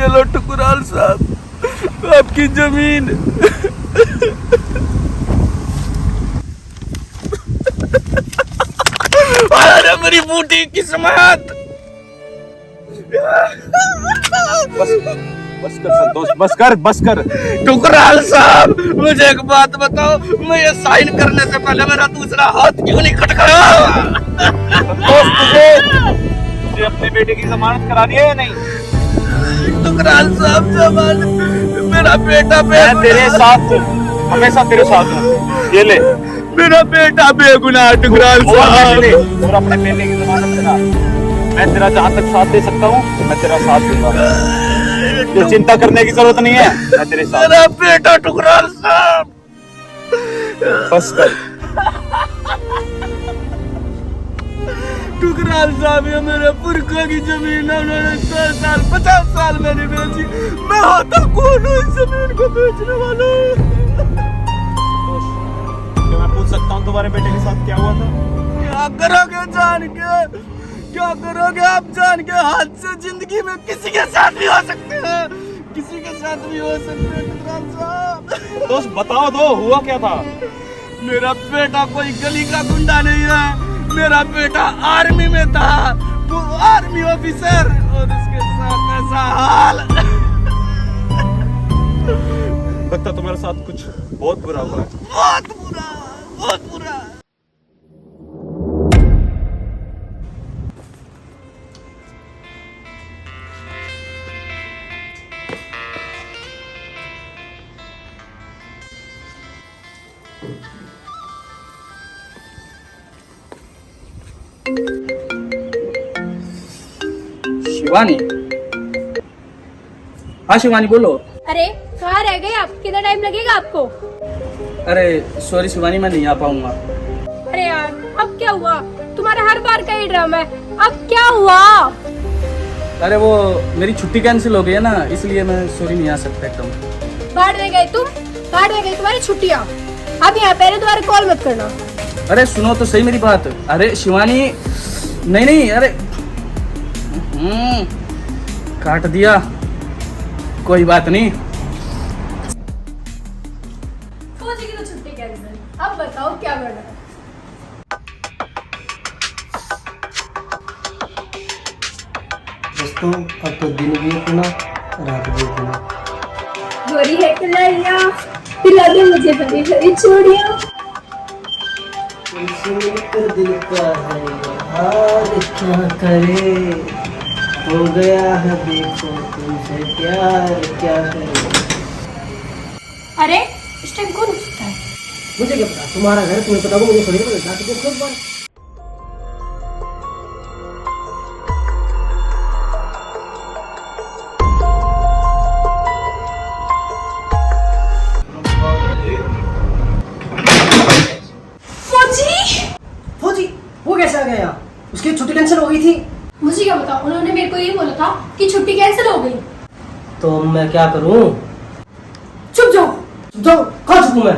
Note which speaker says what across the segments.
Speaker 1: ये लो टुकराल साहब, आपकी जमीन। अरे मेरी बूटी किस्मत।
Speaker 2: बस कर संतोष, बस कर।
Speaker 1: टुकराल साहब, मुझे एक बात बताओ, मैं ये साइन करने से पहले मेरा दूसरा हाथ क्यों नहीं खटखड़ा?
Speaker 2: संतोष, तुझे अपने बेटे की जमानत करानी है या नहीं?
Speaker 1: टुकराल साहब, जमानत, मेरा बेटा
Speaker 2: मैं तेरे साथ हूँ, हमेशा तेरे साथ हूँ। ये ले,
Speaker 1: मेरा बेटा बेगुनाह। टुकराल साहब,
Speaker 2: और अपने बेटे की जमानत करा। मैं तेरा जहाँ तक साथ दे सकता हूँ मैं तेरा साथ दूंगा। ये चिंता करने की जरूरत नहीं है, मैं तेरे साथ।
Speaker 1: मेरा बेटा टुकराल साहब।
Speaker 2: बस कर।
Speaker 1: टुकराल साहब, ये मेरे पुरखों की जमीन है, उन्होंने 100 साल 50 साल मैंने बेची। मैं होता कौन हूँ इस जमीन को बेचने वाला?
Speaker 2: क्या मैं पूछ सकता हूँ तुम्हारे बेटे के साथ क्या हुआ था?
Speaker 1: क्या करोगे जान के? क्या करोगे आप जान के? हादसे जिंदगी में किसी के साथ भी हो सकते हैं, किसी के साथ भी हो सकते हैं। टुकराल साहब,
Speaker 2: दोस्त बताओ तो, हुआ क्या था?
Speaker 1: मेरा बेटा कोई गली का गुंडा नहीं है। मेरा बेटा आर्मी में था, वो आर्मी ऑफिसर, और उसके साथ ऐसा हाल।
Speaker 2: लगता तुम्हारे साथ कुछ बहुत बुरा हुआ है।
Speaker 1: बहुत बुरा, बहुत बुरा। शिवानी, हाँ शिवानी बोलो।
Speaker 3: अरे कहाँ रह गए आप? कितना टाइम लगेगा आपको?
Speaker 1: अरे सॉरी शिवानी, मैं नहीं आ पाऊंगा।
Speaker 3: अरे यार, अब क्या हुआ? तुम्हारा हर बार का ही ड्रामा है, अब क्या हुआ?
Speaker 1: अरे वो मेरी छुट्टी कैंसिल हो गई है ना, इसलिए मैं सॉरी नहीं आ सकता एकदम।
Speaker 3: बाहर रह गए तुम? बाहर रह गई तुम्हारी छुट्टियाँ? अब यहाँ पहले दोबारा कॉल मत करना।
Speaker 1: अरे सुनो तो सही मेरी बात। अरे शिवानी, नहीं, अरे काट दिया, कोई बात नहीं।
Speaker 3: सोची की तो छुट्टी कैंसिल, अब बताओ क्या करना है?
Speaker 4: दोस्तों, अब तो दिन भी इतना, रात भी इतना।
Speaker 3: गोरी है कन्हैया, पिला दे मुझे भरी भरी चूड़ियाँ।
Speaker 4: तुमसे मिलकर दिल का है हाल क्या करे, हो गया है देखो तुमसे प्यार क्या करे।
Speaker 3: अरे इस टाइम कौन उठता है?
Speaker 4: मुझे क्या पता, तुम्हारा घर तुम्हें पता होगा, मुझे थोड़ी पता। जाके देखो एक बार। फौजी, वो कैसे आ गया यहाँ? उसकी छुट्टी कैंसिल हो गई थी।
Speaker 3: मुझे क्या पता, उन्होंने मेरे को ये बोला था कि छुट्टी कैंसिल हो गई।
Speaker 4: तो मैं क्या करूँ?
Speaker 3: चुप जाओ।
Speaker 4: जाओ, कहाँ छुपूं मैं?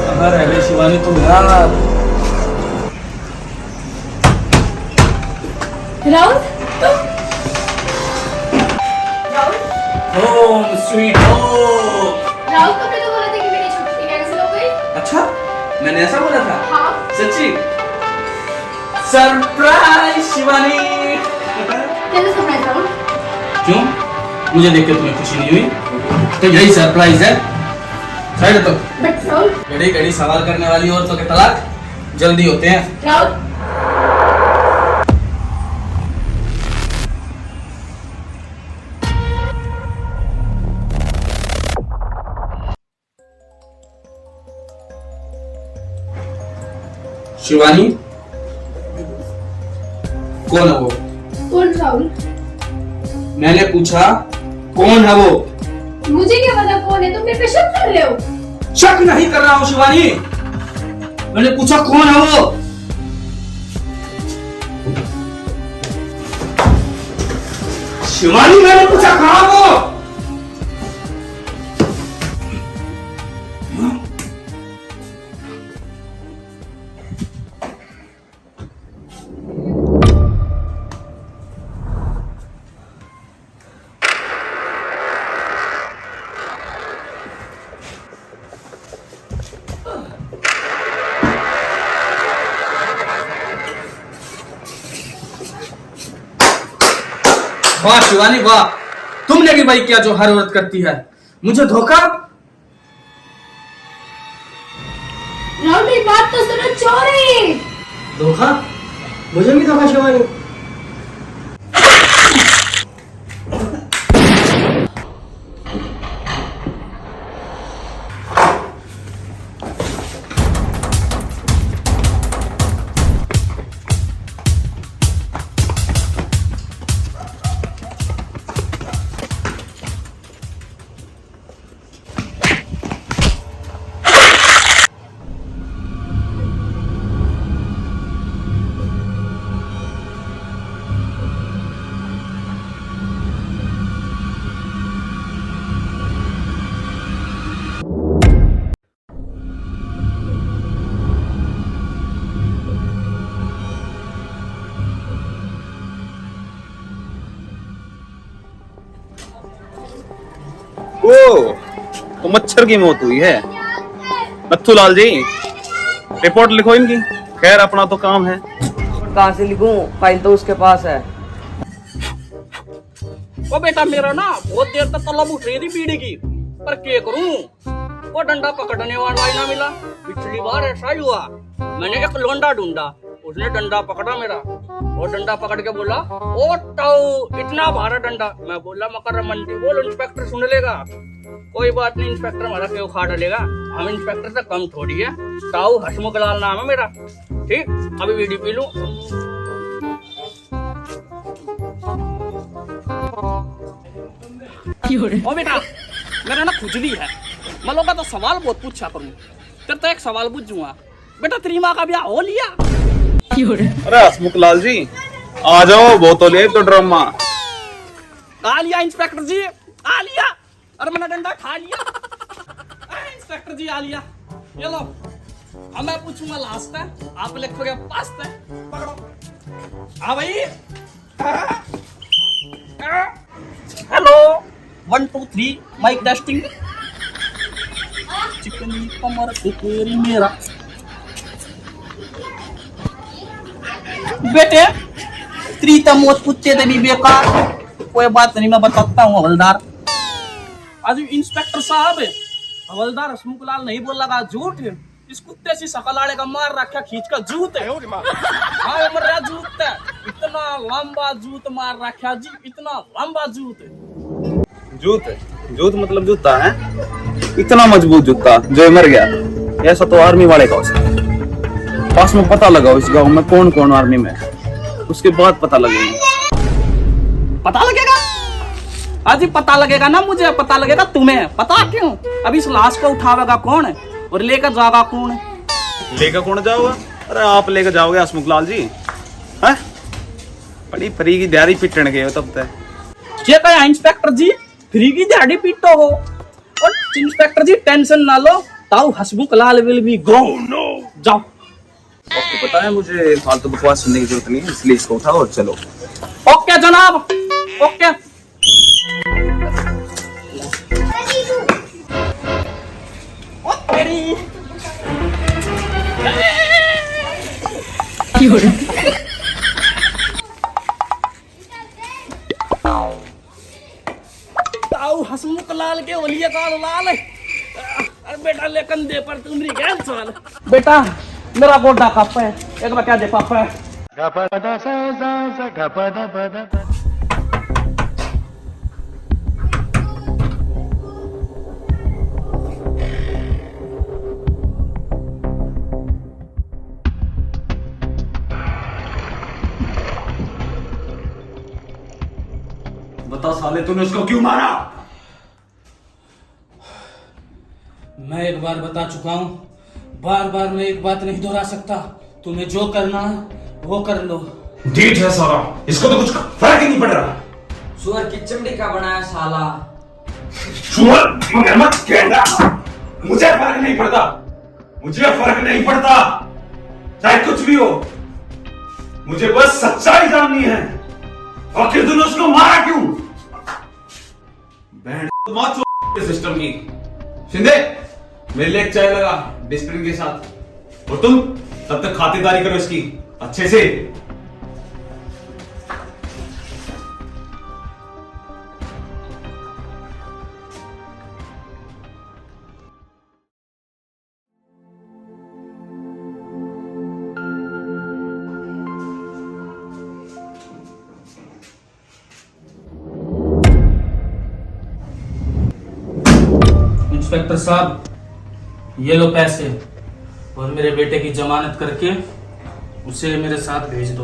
Speaker 1: कहाँ रह गई शिवानी तुम यार?
Speaker 3: राहुल, तुम? Rahul,
Speaker 1: home sweet home.
Speaker 3: Rahul तुमने तो बोला था कि मेरी छुट्टी कैंसिल हो गई।
Speaker 1: अच्छा, मैंने ऐसा बोला था?
Speaker 3: हाँ।
Speaker 1: सच्ची? सरप्राइज शिवानी।
Speaker 3: कैसे सरप्राइज राहुल?
Speaker 1: क्यों, मुझे देख के तुम्हें खुशी नहीं हुई? तो यही सरप्राइज है। साइड तो
Speaker 3: बट राहुल,
Speaker 1: घड़ी घड़ी सवाल करने वाली औरतों के तलाक जल्दी होते हैं।
Speaker 3: राहुल,
Speaker 1: शिवानी, कौन है वो?
Speaker 3: कौन राहुल?
Speaker 1: मैंने पूछा कौन है वो?
Speaker 3: मुझे क्या पता कौन है? तुम मेरे पे शक कर रहे हो?
Speaker 1: शक नहीं कर रहा हूँ शिवानी, मैंने पूछा कौन है वो? शिवानी, मैंने पूछा कहाँ वो? वाह शिवानी वाह, तुमने भी वही किया जो हर औरत करती है, मुझे धोखा।
Speaker 3: राहुल मेरी बात तो सुनो, चोरी।
Speaker 4: धोखा? मुझे भी धोखा शिवानी।
Speaker 2: ओ, तो मच्छर की मौत हुई है। नथु लाल जी, रिपोर्ट लिखो इनकी। खैर अपना तो काम है।
Speaker 4: कहाँ से लिखूं? फाइल तो उसके पास है।
Speaker 1: ओ बेटा मेरा ना बहुत देर तक तलब उठ रही थी पीढ़ी की, पर क्या करूं, वो डंडा पकड़ने वाला ही ना मिला। पिछली बार ऐसा ही हुआ, मैंने एक लोंडा ढूंढा, उसने डंडा पकड़ा मेरा, और डंडा पकड़ के बोला ओ टाऊ इतना भारा डंडा। मैं बोला मकर मंडी, बोल इंस्पेक्टर सुन लेगा। कोई बात नहीं, इंस्पेक्टर हमारा क्यों खा डालेगा, हम इंस्पेक्टर से कम थोड़ी है। टाऊ हसमुख लाल नाम है मेरा। ठीक, अभी वीडियो पी लूं। ओ बेटा मेरा ना खुजली है, मैं लोगों का तो सवाल बहुत पूछा करूं, तेरे तो एक सवाल पूछूंगा। बेटा तेरी माँ का ब्याह हो लिया?
Speaker 2: अरे हसमुख लाल जी आ जाओ, बोतल तो ड्रामा
Speaker 1: आ लिया इंस्पेक्टर जी, आ लिया। अरे मैंने डंडा खा लिया। इंस्पेक्टर जी आ लिया, ये लो। अब मैं पूछूंगा लास्ट है, आप लिखोगे पास्ट है। पकड़ो, हाँ भाई। Hello 1 2 3 mic testing. चिकन कमर तेरी मेरा बेटे, त्रीता मौत पूछे थे भी बेकार। कोई बात नहीं, मैं बताता हूँ हवलदार। आज इंस्पेक्टर साहब, हवलदार हसमुख लाल नहीं बोल लगा झूठ। इस कुत्ते सी शकल आड़े का मार रखा खींच कर जूत है। हाँ मर रहा जूत है, इतना लंबा जूत मार रखा जी, इतना लंबा जूत है।
Speaker 2: जूत है, जूत मतलब जूता है। इतना मजबूत जूता जो मर गया, ऐसा तो आर्मी वाले का हो सकता। पास में पता लगाओ इस गांव में कौन कौन आर्मी में, उसके बाद पता लगेगा।
Speaker 1: पता लगेगा अजी, पता लगेगा ना, मुझे पता लगेगा, तुम्हें पता क्यों? अभी इस लाश को उठावेगा कौन और लेकर जाएगा कौन?
Speaker 2: लेकर कौन जाओगा? अरे आप लेकर जाओगे हसमुख लाल जी। हैं? बड़ी फ्री की दिहाड़ी पिटने गए हो तब तक।
Speaker 1: ये कहा इंस्पेक्टर जी फ्री की दिहाड़ी पीटो हो? और इंस्पेक्टर जी टेंशन ना लो, ताऊ हसमुख लाल विल बी गो। जाओ।
Speaker 2: आपको पता है मुझे फालतू बकवास सुनने की जरूरत नहीं है, इसलिए इसको उठाओ और चलो।
Speaker 1: ओके जनाब, ओके। ओ तेरी ताऊ हसमुख लाल के ओलिया का लाल। अरे बेटा लेकिन दे पर तुम्हारी गैल सवाल। बेटा मेरा गोडा कप है, एक बार क्या दे पापा।
Speaker 2: बता साले तूने उसको क्यों मारा?
Speaker 1: मैं एक बार बता चुका हूँ, बार बार मैं एक बात नहीं दोहरा सकता। तुम्हें जो करना है वो कर लो।
Speaker 2: ढीठ है साला, इसको तो कुछ फर्क ही नहीं पड़ रहा।
Speaker 4: सुअर की चमड़ी का बना है साला।
Speaker 2: सुअर मगर मत कहना, मुझे फर्क नहीं पड़ता, मुझे फर्क नहीं पड़ता चाहे कुछ भी हो, मुझे बस सच्चाई जाननी है। आखिर तूने उसको मारा क्यों? मौत सिस्टम की। शिंदे मेरे लिए एक चाय लगा डिस्प्रिन के साथ, और तुम तब तक खातिरदारी करो इसकी अच्छे से।
Speaker 1: इंस्पेक्टर साहब, ये लो पैसे और मेरे बेटे की जमानत करके उसे मेरे साथ भेज दो।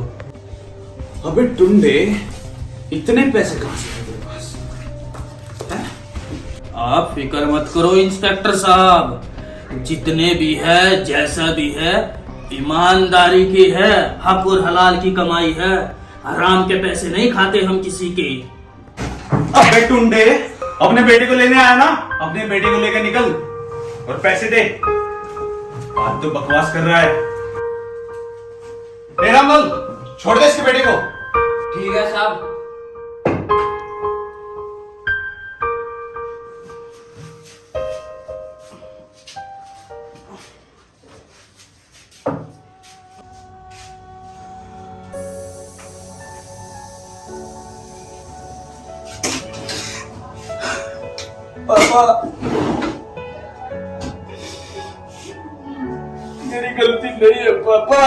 Speaker 2: अबे टुंडे, इतने पैसे कहां से आए तेरे पास?
Speaker 1: आप फिक्र मत करो इंस्पेक्टर साहब, जितने भी है जैसा भी है ईमानदारी की है, हक और हलाल की कमाई है, हराम के पैसे नहीं खाते हम किसी के।
Speaker 2: अबे टुंडे, अपने बेटे को लेने आया ना, अपने बेटे को लेकर निकल और पैसे दे। आज तो बकवास कर रहा है। ए रामलाल, छोड़ दे इसके बेटे को।
Speaker 1: ठीक है साहब।
Speaker 2: पापा, मेरी गलती नहीं है पापा,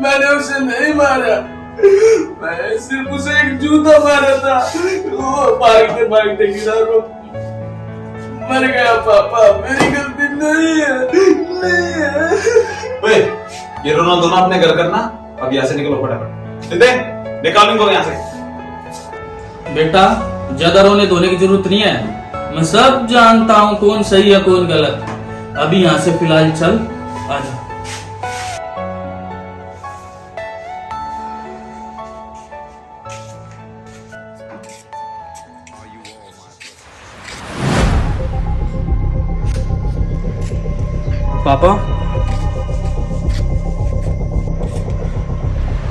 Speaker 2: मैंने उसे नहीं मारा, मैं सिर्फ उसे एक जूता मारा था, वो भागते भागते गिरा रो मर गया पापा, मेरी गलती नहीं है, नहीं है। ओए, ये रोना धोना अपने घर करना, अब यहाँ से निकलो फटाफट। निकाल इनको यहाँ से।
Speaker 1: बेटा, ज्यादा रोने धोने की जरूरत नहीं है, मैं सब जानता हूँ कौन सही है कौन गलत। अभी यहाँ से फिलहाल चल, आजा। पापा,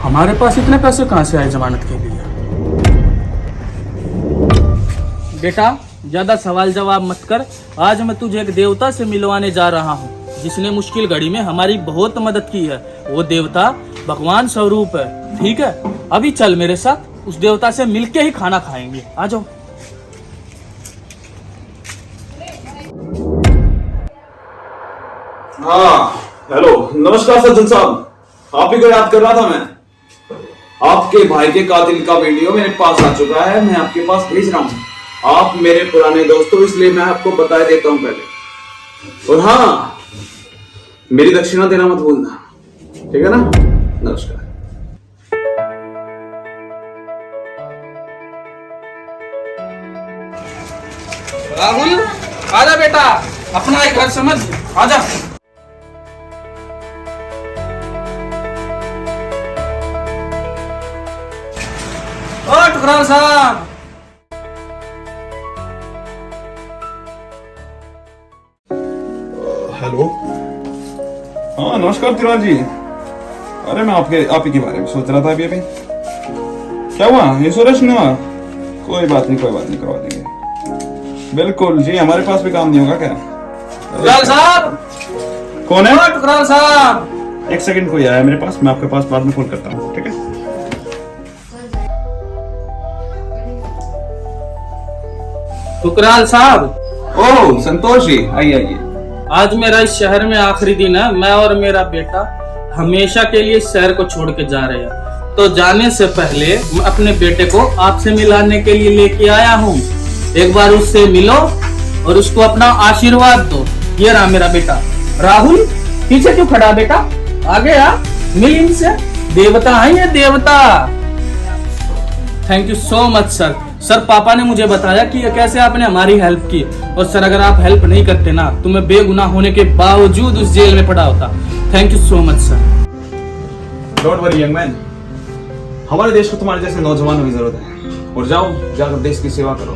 Speaker 1: हमारे पास इतने पैसे कहां से आए जमानत के लिए? बेटा, ज्यादा सवाल जवाब मत कर। आज मैं तुझे एक देवता से मिलवाने जा रहा हूँ, जिसने मुश्किल घड़ी में हमारी बहुत मदद की है। वो देवता भगवान स्वरूप है, ठीक है? अभी चल मेरे साथ, उस देवता से मिलके ही खाना खाएंगे। आ जाओ।
Speaker 2: हाँ, हेलो, नमस्कार सज्जन साहब, आप ही को याद कर रहा था मैं। आपके भाई के कातिल का वीडियो मेरे पास आ चुका है, मैं आपके पास भेज रहा हूँ। आप मेरे पुराने दोस्त हो, इसलिए मैं आपको बता देता हूं पहले। और हाँ, मेरी दक्षिणा देना मत भूलना, ठीक है ना? नमस्कार।
Speaker 1: राहुल, आजा बेटा, अपना एक घर समझ, आजा। ओ ठुकरार साहब,
Speaker 2: हेलो, हाँ नमस्कार तिवारी जी। अरे मैं आप ही के बारे में सोच रहा था अभी। क्या हुआ, इंश्योरेंस नहीं हुआ? कोई बात नहीं, करवा देंगे। बिल्कुल जी, हमारे पास भी काम नहीं होगा क्या?
Speaker 1: ठुकरार साहब,
Speaker 2: कौन है?
Speaker 1: ठुकरार साहब,
Speaker 2: एक सेकंड, कोई आया मेरे पास, मैं आपके पास बाद में फोन करता हूँ, ठीक है?
Speaker 1: ठुकरार साहब।
Speaker 2: ओह संतोष जी, आइए।
Speaker 1: आज मेरा इस शहर में आखिरी दिन है। मैं और मेरा बेटा हमेशा के लिए इस शहर को छोड़ के जा रहे हैं, तो जाने से पहले मैं अपने बेटे को आपसे मिलाने के लिए लेके आया हूँ। एक बार उससे मिलो और उसको अपना आशीर्वाद दो। ये रहा मेरा बेटा। राहुल, पीछे क्यों खड़ा बेटा, आगे आ, मिल इनसे। देवता है ये, देवता। Thank you so much sir. Sir, पापा ने मुझे बताया कि कैसे आपने हमारी हेल्प की, और सर अगर आप हेल्प नहीं करते ना तो मैं बेगुनाह होने के बावजूद उस जेल में पड़ा होता। Thank you so much sir.
Speaker 2: Don't worry young man, हमारे देश को तुम्हारे जैसे नौजवानों की जरूरत है। और जाकर देश की सेवा करो,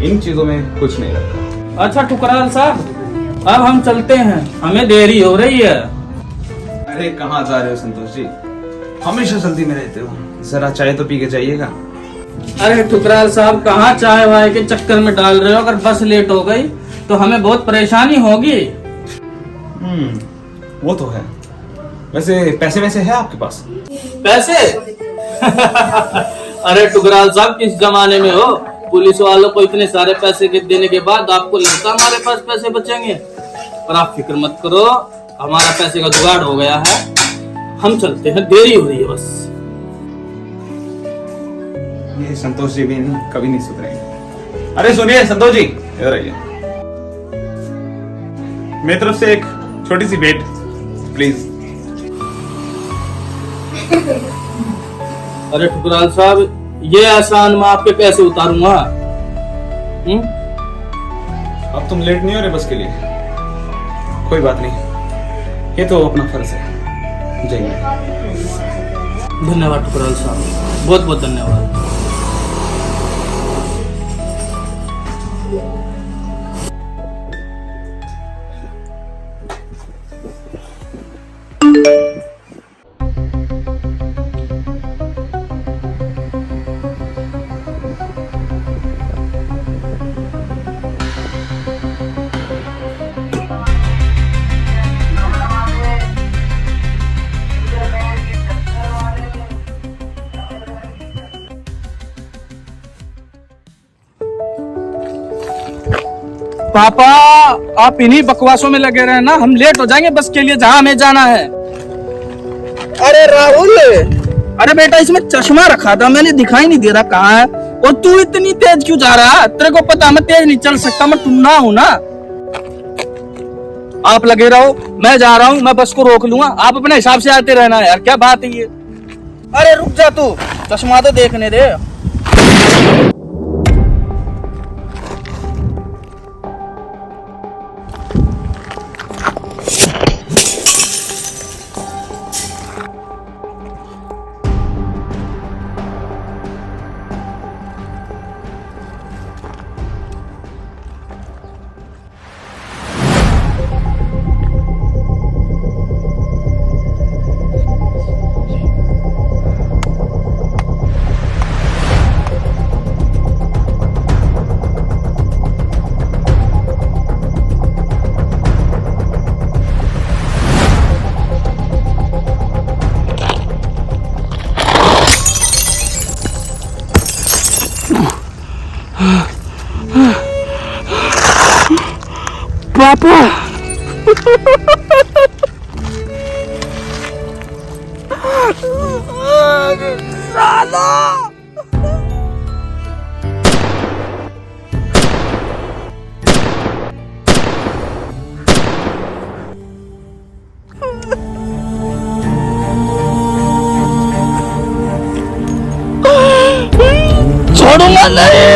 Speaker 2: इन चीजों में कुछ नहीं रखा।
Speaker 1: अच्छा ठुकराल साहब, अब हम चलते हैं, हमें देरी हो रही है।
Speaker 2: अरे कहाँ जा रहे हो संतोष जी, हमेशा जल्दी में रहते हो, जरा चाय तो पी के जाइएगा।
Speaker 1: अरे ठुकराल साहब, कहाँ चाय वाय के चक्कर में डाल रहे हो? अगर बस लेट हो गई तो हमें बहुत परेशानी होगी।
Speaker 2: वो तो है। वैसे पैसे है आपके पास?
Speaker 1: पैसे? अरे ठुकराल साहब, किस जमाने में हो? पुलिस वालों को इतने सारे पैसे देने के बाद आपको लगता हमारे पास पैसे बचेंगे? पर आप फिक्र मत करो, हमारा पैसे का जुगाड़ हो गया है। हम चलते हैं, देरी हो रही है बस।
Speaker 2: ये संतोष जी भी कभी नहीं सुधरेंगे। अरे सुनिए संतोष जी, इधर आइए। मेरी तरफ से एक छोटी सी भेंट प्लीज।
Speaker 1: अरे ठुकराल साहब, ये एहसान मैं आपके कैसे उतारूंगा?
Speaker 2: अब तुम लेट नहीं हो रहे बस के लिए? कोई बात नहीं, ये तो अपना फर्ज है। जय।
Speaker 1: धन्यवाद ठुकराल साहब, बहुत बहुत धन्यवाद। पापा, आप इन्हीं बकवासों में लगे रहे ना, हम लेट हो जाएंगे बस के लिए जहां हमें जाना है। अरे राहुल, अरे बेटा इसमें चश्मा रखा था मैंने, दिखाई नहीं दे रहा कहाँ है। और तू इतनी तेज क्यों जा रहा है? तेरे को पता मैं तेज नहीं चल सकता, मैं टुन्ना हूं ना। आप लगे रहो, मैं जा रहा हूँ, मैं बस को रोक लूंगा, आप अपने हिसाब से आते रहना यार। क्या बात है ये? अरे रुक जा तू, चश्मा तो देखने दे। पापा साला छोड़ूंगा नहीं।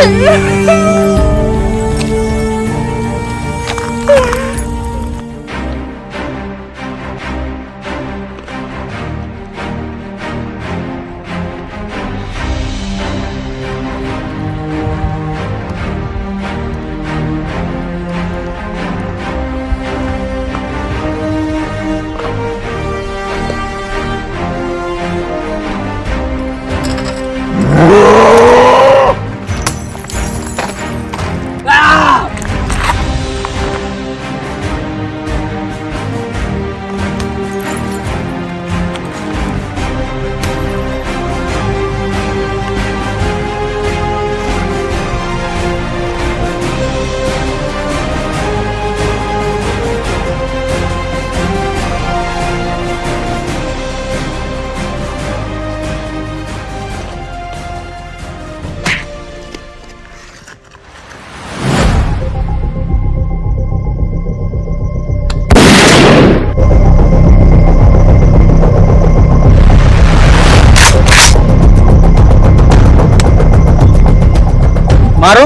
Speaker 1: मारो,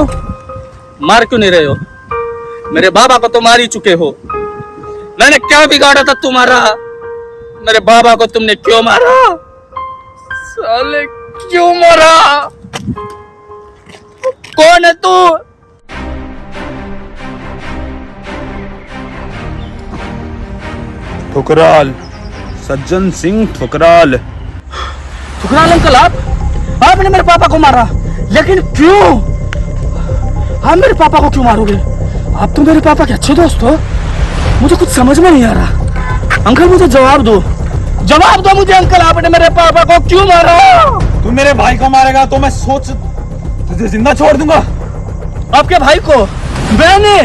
Speaker 1: मार क्यों नहीं रहे हो? मेरे बाबा को तो मार ही चुके हो। मैंने क्या बिगाड़ा था तुम्हारा? मेरे बाबा को तुमने क्यों मारा? साले क्यों मारा? कौन है तू?
Speaker 2: ठुकराल, सज्जन सिंह ठुकराल।
Speaker 1: ठुकराल अंकल, आपने मेरे पापा को मारा, लेकिन क्यों? आप मेरे पापा को क्यों मारोगे? आप तो मेरे पापा के अच्छे दोस्त हो। मुझे कुछ समझ में नहीं आ रहा। अंकल मुझे जवाब दो, जवाब दो मुझे अंकल, आपने मेरे पापा को क्यों मारा?
Speaker 2: तू मेरे भाई को मारेगा तो मैं सोच तुझे जिंदा छोड़ दूंगा।
Speaker 1: आपके भाई को? मैंने?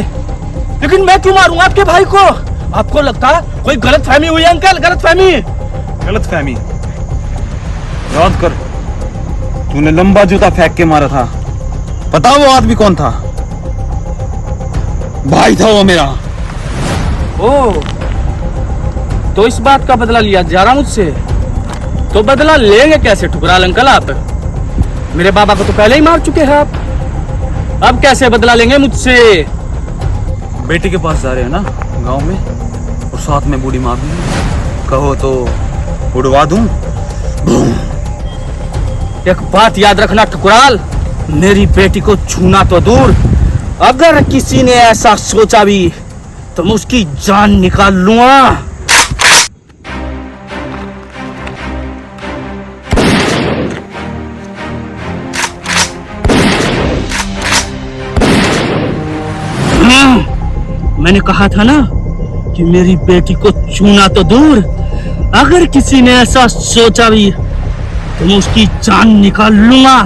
Speaker 1: लेकिन मैं क्यों मारूंगा आपके भाई को? आपको लगता है कोई गलत फहमी हुई अंकल? गलत फहमी?
Speaker 2: गलत फहमी? याद कर, तूने लंबा जूता फेंक के मारा था। पता वो आदमी कौन था? भाई था वो मेरा।
Speaker 1: ओ, तो इस बात का बदला लिया जा रहा मुझसे? तो बदला लेंगे कैसे ठुकराल अंकल आप? मेरे बाबा को तो पहले ही मार चुके हैं आप, अब कैसे बदला लेंगे मुझसे?
Speaker 5: बेटी के पास जा रहे हैं ना गांव में, और साथ में बूढ़ी माँ भी है। कहो तो उड़वा दूं।
Speaker 1: एक बात याद रखना ठुकराल, मेरी बेटी को छूना तो दूर, अगर किसी ने ऐसा सोचा भी तो मैं उसकी जान निकाल लूंगा। मैंने कहा था ना कि मेरी बेटी को छूना तो दूर, अगर किसी ने ऐसा सोचा भी तो मैं उसकी जान निकाल लूंगा।